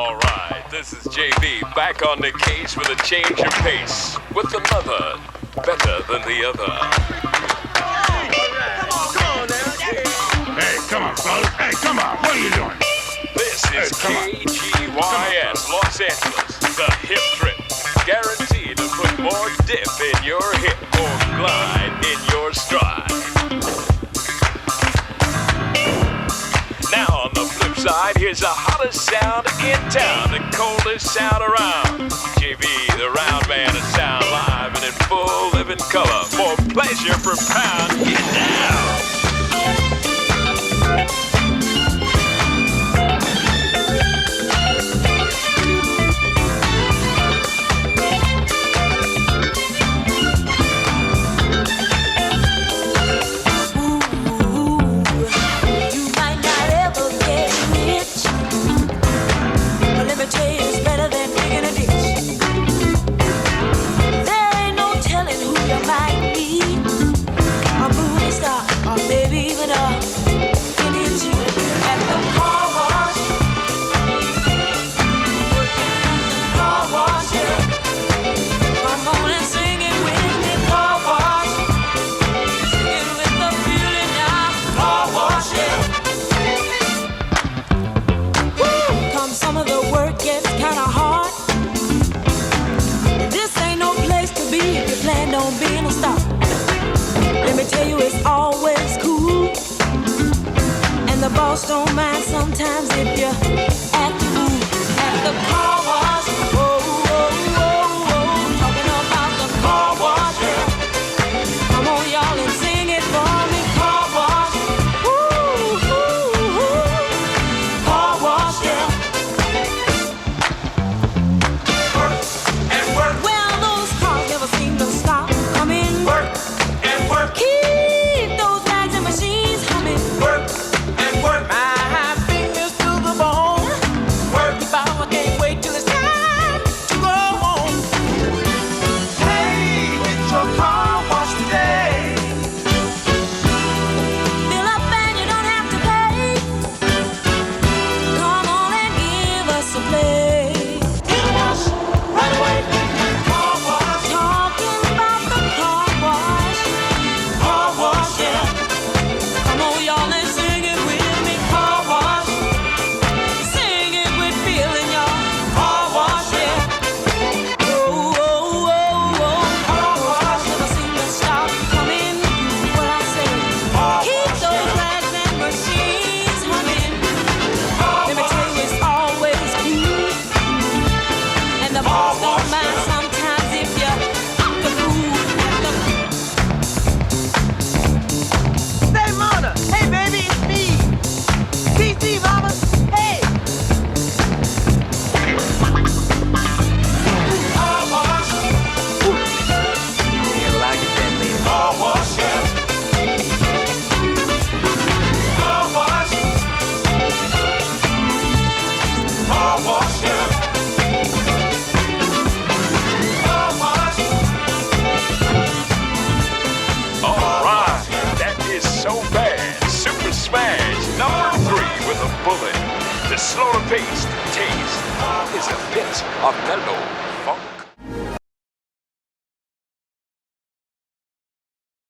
Alright, this is JB back on the case with a change of pace. With another, better than the other. Hey, come on, fellas. Hey, come on. What are you doing? This is KGYS Los Angeles, the hip trip. Guaranteed to put more dip in your hip or glide in your stride. Now on the flip side, here's the hottest sound in town, the coldest sound around. JB, the round man of sound, live and in full living color. For pleasure per pound, get down. Boss don't mind sometimes if you act the fool at the car wash. Oh, oh, oh, oh, talking about the car wash. Come on, y'all, and sing it for me. Car wash. Ooh, ooh, ooh. Car wash, yeah. Work and work. Well, those cars never seem to stop coming. Work and work. Keep those bags and machines humming. Work. Work. My fingers to the bone. Work. I can't wait till it's time to go home. Hey, get your car washed today. Fill up and you don't have to pay. Come on and give us a play. Get a wash right away. Car wash. Talking about the car wash. Car wash, yeah. Come on, y'all, and sing it with me. Car wash. Sing it with feeling, y'all. Car wash, yeah. Oh, oh, oh, oh. Car wash. Never seem to stop coming. What I say. Keep those rags and machines humming. Let me tell you, it's always cool. And the boss don't mind sometimes if you act the fool at the Say, Mona. Hey, baby, it's me. PC, mama. Hey. Car wash. You like it, that lady? Car wash, yeah. Car wash. Car wash, yeah. Car wash. Alright, that is so bad. Super Smash number 3 with a bullet. The slower paced taste is a bit of mellow